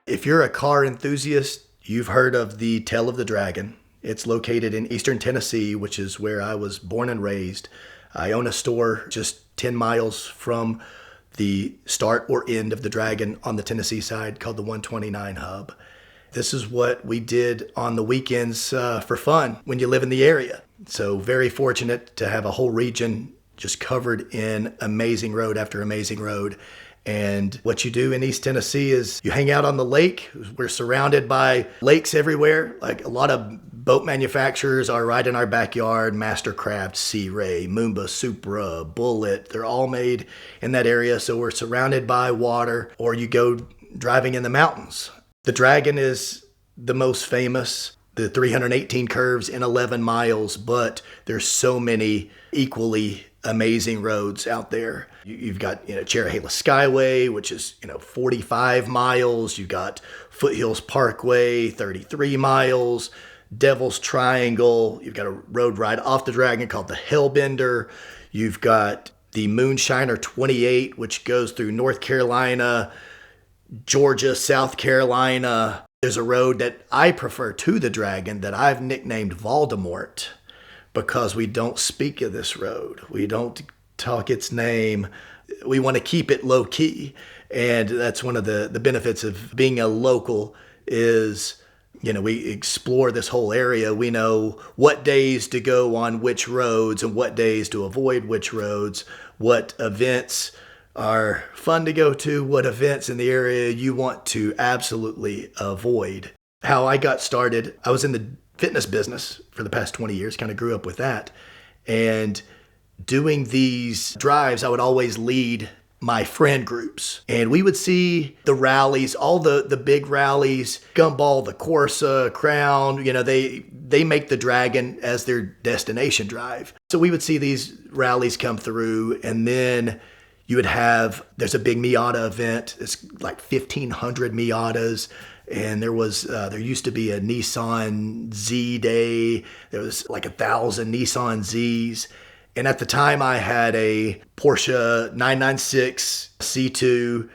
If you're a car enthusiast, you've heard of the Tail of the Dragon. It's located in eastern Tennessee, which is where I was born and raised. I own a store just 10 miles from the start or end of the Dragon on the Tennessee side called the 129 Hub. This is what we did on the weekends for fun when you live in the area. So very fortunate to have a whole region just covered in amazing road after amazing road. And what you do in East Tennessee is you hang out on the lake. We're surrounded by lakes everywhere. Like a lot of boat manufacturers are right in our backyard. Mastercraft, Sea Ray, Moomba, Supra, Bullet. They're all made in that area. So we're surrounded by water, or you go driving in the mountains. The Dragon is the most famous, the 318 curves in 11 miles, but there's so many equally amazing roads out there. You've got, Cherahela Skyway, which is, 45 miles. You've got Foothills Parkway, 33 miles. Devil's Triangle. You've got a road right off the Dragon called the Hellbender. You've got the Moonshiner 28, which goes through North Carolina, Georgia, South Carolina. There's a road that I prefer to the Dragon that I've nicknamed Voldemort because we don't speak of this road. We don't talk its name. We want to keep it low key. And that's one of the benefits of being a local is, we explore this whole area. We know what days to go on which roads and what days to avoid which roads, what events are fun to go to, what events in the area you want to absolutely avoid. How I got started, I was in the fitness business for the past 20 years, kind of grew up with that. And doing these drives, I would always lead my friend groups. And we would see the rallies, all the big rallies, Gumball, the Corsa, Crown, they make the Dragon as their destination drive. So we would see these rallies come through, and then you would there's a big Miata event. It's like 1,500 Miatas. And there used to be a Nissan Z Day. There was like 1,000 Nissan Zs. And at the time I had a Porsche 996 C2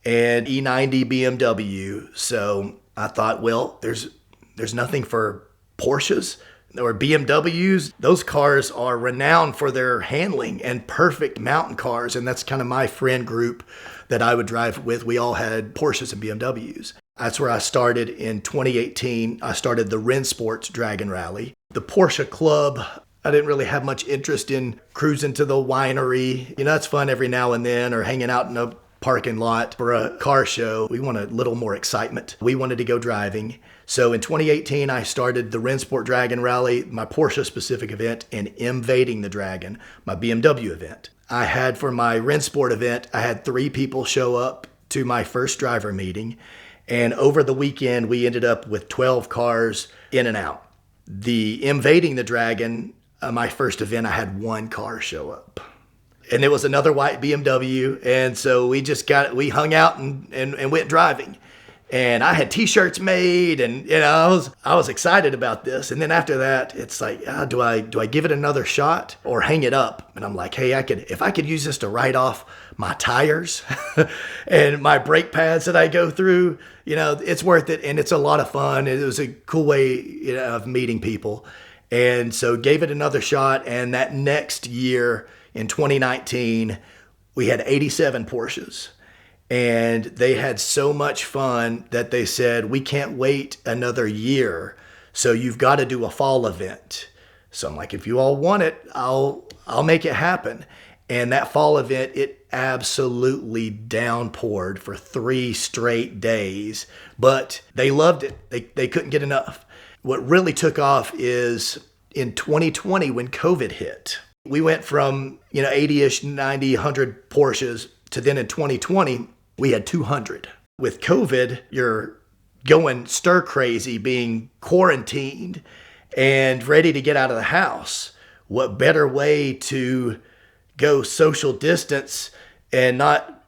and E90 BMW. So I thought, well, there's nothing for Porsches or BMWs. Those cars are renowned for their handling and perfect mountain cars. And that's kind of my friend group that I would drive with. We all had Porsches and BMWs. That's where I started in 2018. I started the Rennsports Dragon Rally. The Porsche Club, I didn't really have much interest in cruising to the winery. It's fun every now and then, or hanging out in a parking lot for a car show. We want a little more excitement. We wanted to go driving. So in 2018, I started the Rennsport Dragon Rally, my Porsche specific event, and Invading the Dragon, my BMW event. I had for my Rennsport event, I had 3 people show up to my first driver meeting. And over the weekend, we ended up with 12 cars in and out. The Invading the Dragon, my first event, I had 1 car show up. And it was another white BMW. And so we hung out and went driving. And I had t-shirts made, and I was excited about this. And then after that, it's like, do I give it another shot or hang it up? And I'm like, hey, if I could use this to write off my tires and my brake pads that I go through, it's worth it. And it's a lot of fun. It was a cool way, of meeting people. And so gave it another shot. And that next year in 2019, we had 87 Porsches. And they had so much fun that they said, we can't wait another year. So you've got to do a fall event. So I'm like, if you all want it, I'll make it happen. And that fall event, it absolutely downpoured for 3 straight days, but they loved it. They couldn't get enough. What really took off is in 2020 when COVID hit. We went from, 80-ish, 90, 100 Porsches to then in 2020, we had 200. With COVID, you're going stir crazy, being quarantined and ready to get out of the house. What better way to go social distance and not,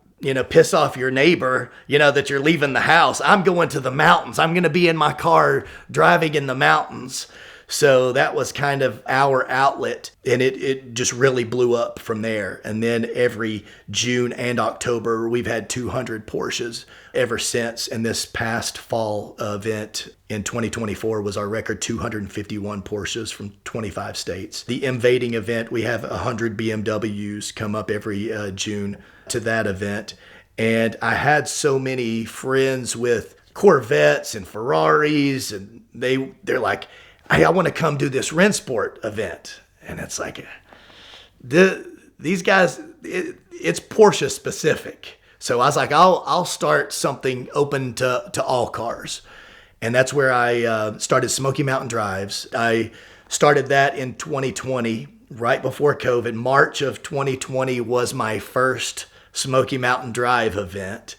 piss off your neighbor, that you're leaving the house. I'm going to the mountains. I'm going to be in my car driving in the mountains. So that was kind of our outlet, and it just really blew up from there. And then every June and October, we've had 200 Porsches ever since. And this past fall event in 2024 was our record 251 Porsches from 25 states. The invading event, we have 100 BMWs come up every June to that event. And I had so many friends with Corvettes and Ferraris, and they're like, hey, I want to come do this Rennsport event. And it's like, these guys, it's Porsche specific. So I was like, I'll start something open to all cars. And that's where I started Smoky Mountain Drives. I started that in 2020, right before COVID. March of 2020 was my first Smoky Mountain Drive event.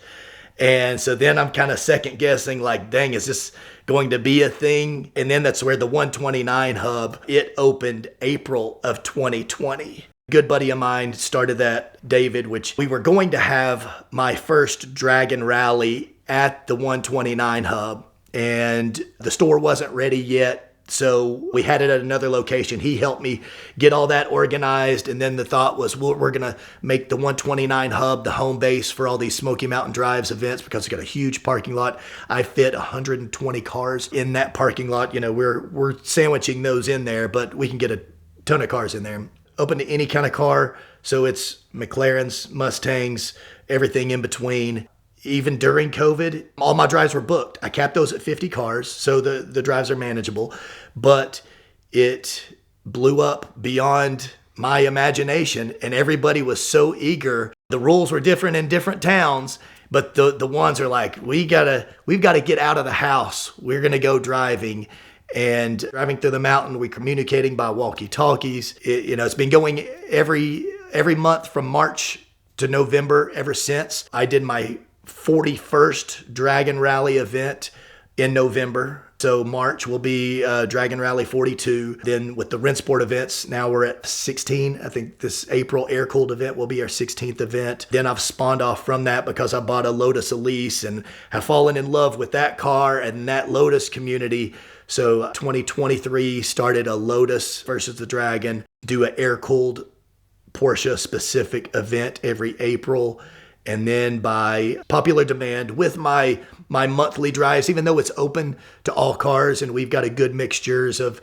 And so then I'm kind of second guessing, like, dang, is this going to be a thing? And then that's where the 129 hub, it opened April of 2020. Good buddy of mine started that, David, which we were going to have my first Dragon rally at the 129 hub, and the store wasn't ready yet. So we had it at another location. He helped me get all that organized. And then the thought was, well, we're going to make the 129 hub the home base for all these Smoky Mountain Drives events because it's got a huge parking lot. I fit 120 cars in that parking lot. You know, we're sandwiching those in there, but we can get a ton of cars in there. Open to any kind of car. So it's McLarens, Mustangs, everything in between. Even during COVID, all my drives were booked. I capped those at 50 cars, so the drives are manageable. But it blew up beyond my imagination, and everybody was so eager. The rules were different in different towns, but the ones are like, we've got to get out of the house. We're going to go driving. And driving through the mountain, we're communicating by walkie-talkies. It's been going every month from March to November ever since. I did my 41st Dragon Rally event in November. So March will be Dragon Rally 42. Then with the Rennsport events, now we're at 16. I think this April air-cooled event will be our 16th event. Then I've spawned off from that because I bought a Lotus Elise and have fallen in love with that car and that Lotus community. So 2023 started a Lotus versus the Dragon, do an air-cooled Porsche specific event every April. And then by popular demand with my monthly drives, even though it's open to all cars and we've got a good mixtures of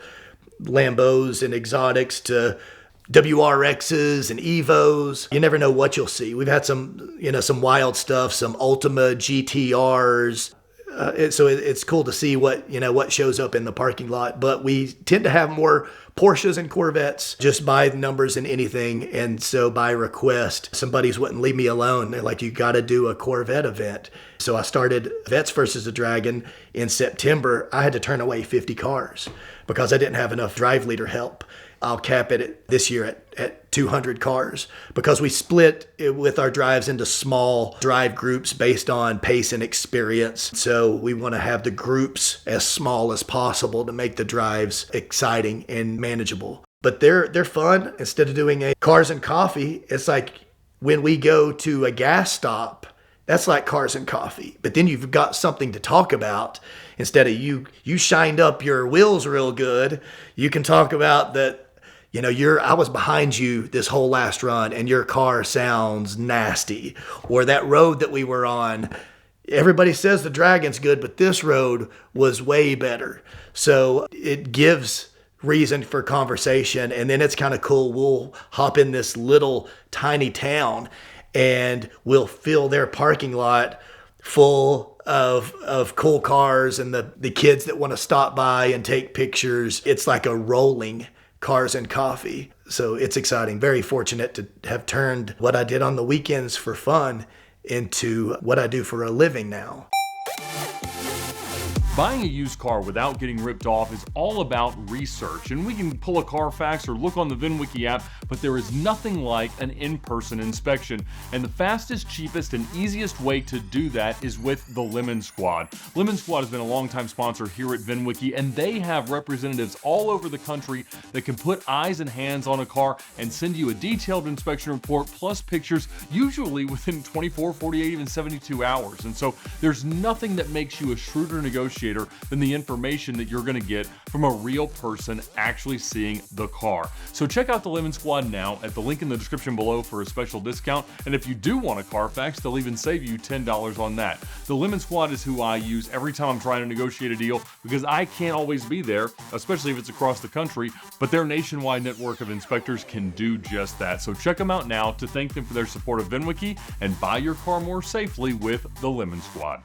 Lambos and exotics to WRXs and Evos, you never know what you'll see. We've had some wild stuff, some Ultima GTRs. So it's cool to see what shows up in the parking lot. But we tend to have more Porsches and Corvettes just by numbers and anything. And so by request, some buddies wouldn't leave me alone. They're like, you got to do a Corvette event. So I started Vets versus the Dragon in September. I had to turn away 50 cars because I didn't have enough drive leader help. I'll cap it this year at 200 cars because we split it with our drives into small drive groups based on pace and experience. So we want to have the groups as small as possible to make the drives exciting and manageable. But they're fun. Instead of doing a cars and coffee, it's like when we go to a gas stop, that's like cars and coffee. But then you've got something to talk about. Instead of you shined up your wheels real good, you can talk about that. I was behind you this whole last run and your car sounds nasty. Or that road that we were on, everybody says the Dragon's good, but this road was way better. So it gives reason for conversation. And then it's kind of cool. We'll hop in this little tiny town and we'll fill their parking lot full of cool cars and the kids that want to stop by and take pictures. It's like a rolling cars and coffee. So it's exciting. Very fortunate to have turned what I did on the weekends for fun into what I do for a living now. Buying a used car without getting ripped off is all about research, and we can pull a Carfax or look on the VINwiki app, but there is nothing like an in-person inspection. And the fastest, cheapest, and easiest way to do that is with the Lemon Squad. Lemon Squad has been a longtime sponsor here at VINwiki, and they have representatives all over the country that can put eyes and hands on a car and send you a detailed inspection report plus pictures, usually within 24, 48, even 72 hours. And so there's nothing that makes you a shrewder negotiator negotiator than the information that you're going to get from a real person actually seeing the car. So check out the Lemon Squad now at the link in the description below for a special discount. And if you do want a Carfax, they'll even save you $10 on that. The Lemon Squad is who I use every time I'm trying to negotiate a deal because I can't always be there, especially if it's across the country, but their nationwide network of inspectors can do just that. So check them out now to thank them for their support of VINwiki and buy your car more safely with the Lemon Squad.